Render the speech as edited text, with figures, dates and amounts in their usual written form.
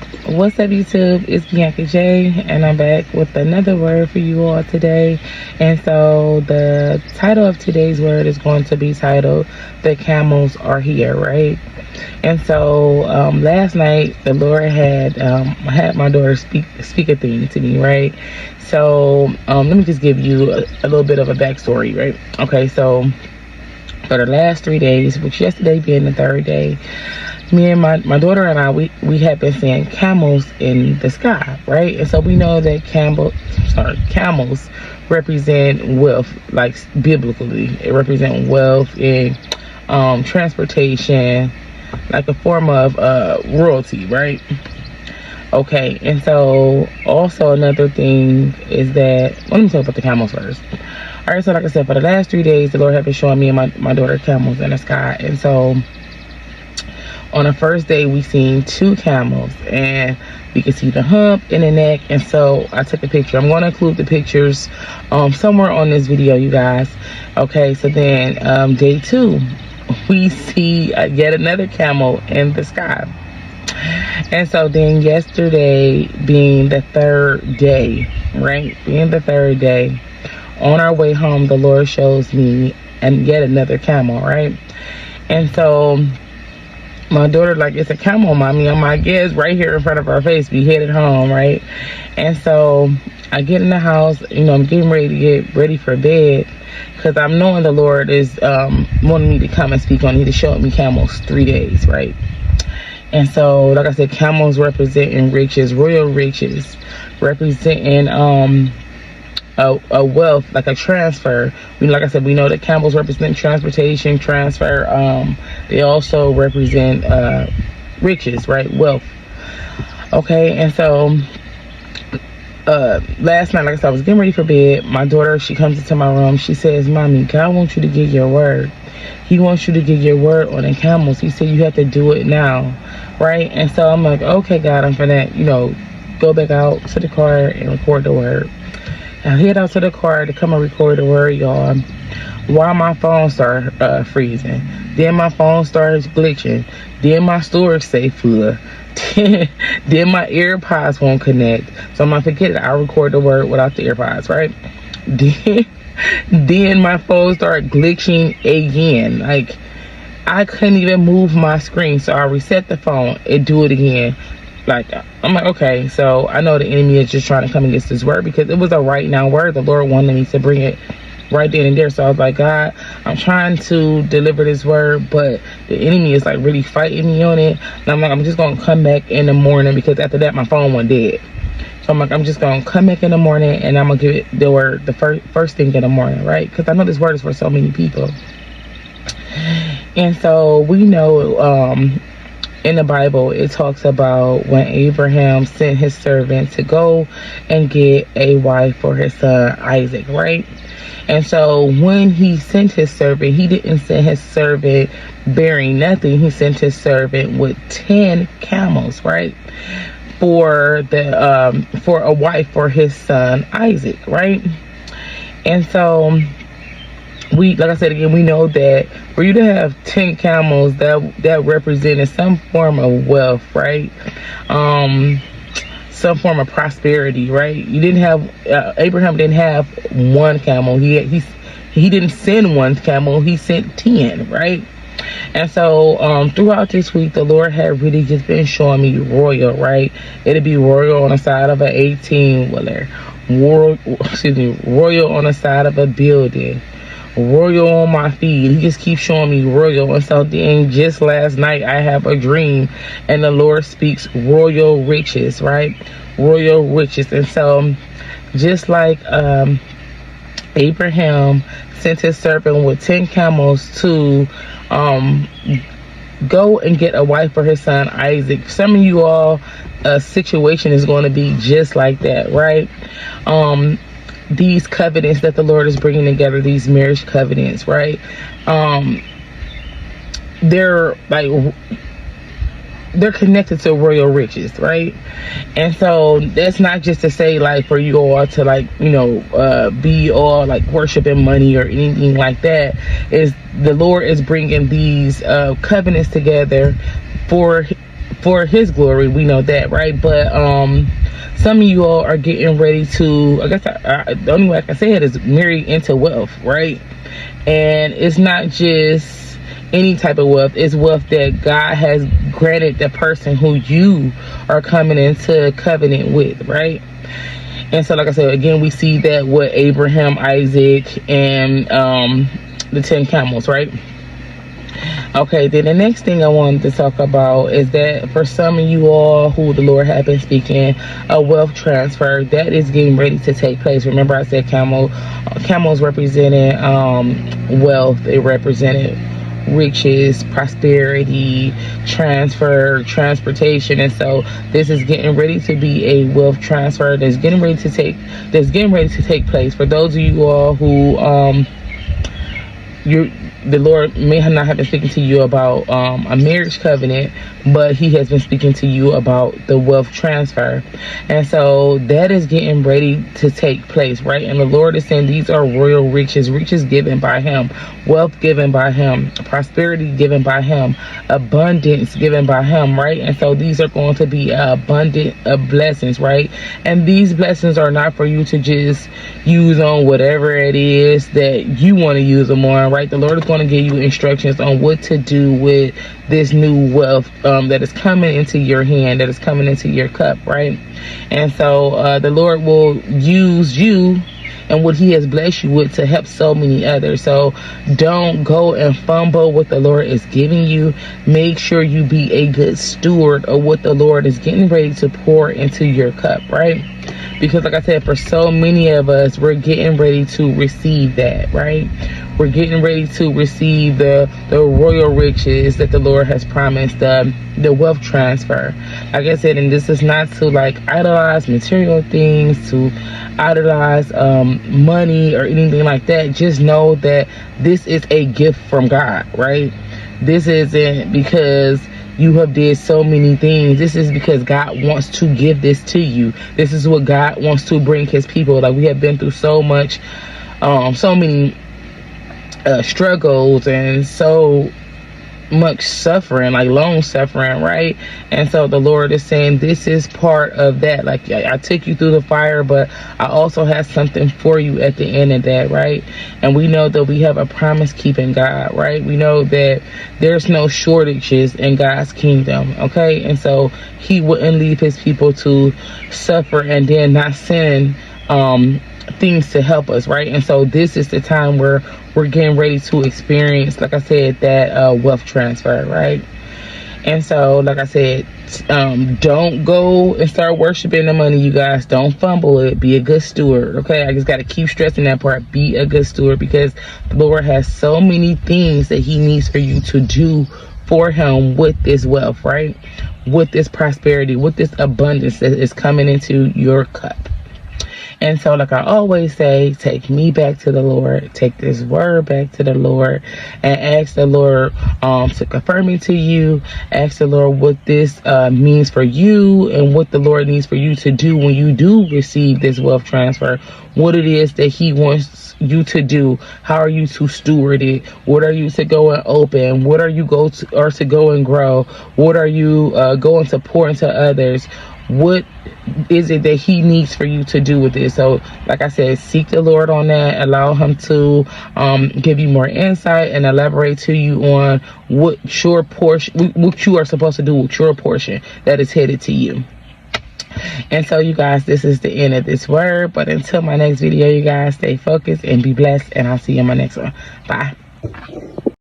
What's up, YouTube? It's Bianca J, and I'm back with another word for you all today. And so the title of today's word is going to be titled, "The Camels Are Here," right? And so last night the Lord had my daughter speak a thing to me, right? So let me just give you a little bit of a backstory, right? Okay, so for the last 3 days, which yesterday being the third day, me and my daughter and I, we have been seeing camels in the sky, right? And so we know that camels represent wealth, like biblically. It represents wealth and transportation, like a form of royalty, right? Okay, and so also another thing is that, let me talk about the camels first. All right, so like I said, for the last 3 days, the Lord has been showing me and my daughter camels in the sky. And so on the first day, we seen 2 camels, and we could see the hump and the neck. And so I took a picture. I'm going to include the pictures somewhere on this video, you guys. Okay, so then day 2, we see yet another camel in the sky. And so then yesterday being the third day, right? Being the third day, on our way home, the Lord shows me and yet another camel, right? And so my daughter, like, "It's a camel, mommy." I'm like, "Yeah, it's right here in front of our face. We headed home," right? And so I get in the house, I'm getting ready to get ready for bed, because I'm knowing the Lord is wanting me to come and speak on it. He showed me camels 3 days, right? And so, like I said, camels representing riches, royal riches, representing a wealth, like a transfer. Like I said, we know that camels represent transportation, transfer. They also represent riches, right? Wealth. Okay, and so last night, like I said, I was getting ready for bed. My daughter, she comes into my room. She says, "Mommy, God wants you to get your word. He wants you to get your word on the camels. He said you have to do it now," right? And so I'm like, "Okay, God, I'm finna, go back out to the car and record the word." I head out to the car to come and record the word, y'all, while my phone started freezing. Then my phone started glitching. Then my storage stay full. Then my AirPods won't connect. So I'm like, forget it. I'll record the word without the AirPods, right? Then my phone started glitching again. Like, I couldn't even move my screen. So I reset the phone and do it again. Like, I'm like, okay, so I know the enemy is just trying to come against this word, because it was a right now word. The Lord wanted me to bring it right then and there. So I was like, "God, I'm trying to deliver this word, but the enemy is like really fighting me on it." And I'm like, I'm just going to come back in the morning, because after that, my phone went dead. So I'm like, I'm just going to come back in the morning, and I'm going to give it the word the first thing in the morning, right? Because I know this word is for so many people. And so we know, in the Bible, it talks about when Abraham sent his servant to go and get a wife for his son Isaac, right? And so when he sent his servant, he didn't send his servant bearing nothing. He sent his servant with 10 camels, right? For a wife for his son Isaac, right? And so like I said again, we know that for you to have 10 camels, that represented some form of wealth, right? Some form of prosperity, right? You didn't have Abraham didn't have one camel. He didn't send one camel. He sent 10, right? And so throughout this week, the Lord had really just been showing me royal, right? It'd be royal on the side of an 18-wheeler, royal on the side of a building, royal on my feed. He just keeps showing me royal. And so then just last night, I have a dream, and the Lord speaks royal riches, right? Royal riches. And so just like Abraham sent his servant with 10 camels to go and get a wife for his son Isaac, some of you all situation is going to be just like that, right? These covenants that the Lord is bringing together, these marriage covenants, right? They're connected to royal riches, right? And so that's not just to say like for you all to like, be all like worshiping money or anything like that. Is the Lord is bringing these covenants together for for his glory. We know that, right? But some of you all are getting ready to, I guess the only way I can say it is marry into wealth, right? And it's not just any type of wealth. It's wealth that God has granted the person who you are coming into covenant with, right? And so, like I said, again, we see that with Abraham, Isaac, and the 10 camels, right? Okay, then the next thing I wanted to talk about is that for some of you all who the Lord has been speaking, a wealth transfer that is getting ready to take place. Remember, I said camels represented wealth. It represented riches, prosperity, transfer, transportation. And so this is getting ready to be a wealth transfer that's getting ready to take place. For those of you all who the Lord may not have been speaking to you about a marriage covenant, but he has been speaking to you about the wealth transfer. And so that is getting ready to take place, right? And the Lord is saying these are royal riches given by him, wealth given by him, prosperity given by him, abundance given by him, right? And so these are going to be abundant of blessings, right? And these blessings are not for you to just use on whatever it is that you want to use them on, right? The Lord is going to give you instructions on what to do with this new wealth that is coming into your hand, that is coming into your cup, right? And so the Lord will use you and what he has blessed you with to help so many others. So don't go and fumble what the Lord is giving you. Make sure you be a good steward of what the Lord is getting ready to pour into your cup, right? Because like I said, for so many of us, we're getting ready to receive that, right? We're getting ready to receive the royal riches that the Lord has promised, the wealth transfer. Like I said, and this is not to like idolize material things, to idolize money or anything like that. Just know that this is a gift from God, right? This isn't because you have did so many things. This is because God wants to give this to you. This is what God wants to bring his people. Like, we have been through so much, so many struggles and so much suffering, like long suffering, right? And so the Lord is saying this is part of that. Like, I took you through the fire, but I also have something for you at the end of that, right? And we know that we have a promise keeping God, right? We know that there's no shortages in God's kingdom, okay? And so he wouldn't leave his people to suffer and then not send things to help us, right? And so this is the time where we're getting ready to experience, like I said, that wealth transfer, right? And so, like I said, don't go and start worshiping the money, you guys. Don't fumble it. Be a good steward, okay? I just got to keep stressing that part. Be a good steward, because the Lord has so many things that he needs for you to do for him with this wealth, right? With this prosperity, with this abundance that is coming into your cup. And so, like I always say, take me back to the Lord, take this word back to the Lord, and ask the Lord to confirm it to you. Ask the Lord what this means for you, and what the Lord needs for you to do when you do receive this wealth transfer. What it is that he wants you to do. How are you to steward it? What are you to go and open? What are you to go and grow? What are you going to pour into others? What is it that he needs for you to do with this? So, like I said, seek the Lord on that. Allow him to give you more insight and elaborate to you on what your portion, what you are supposed to do with your portion that is headed to you. And so, you guys, this is the end of this word. But until my next video, you guys, stay focused and be blessed. And I'll see you in my next one. Bye.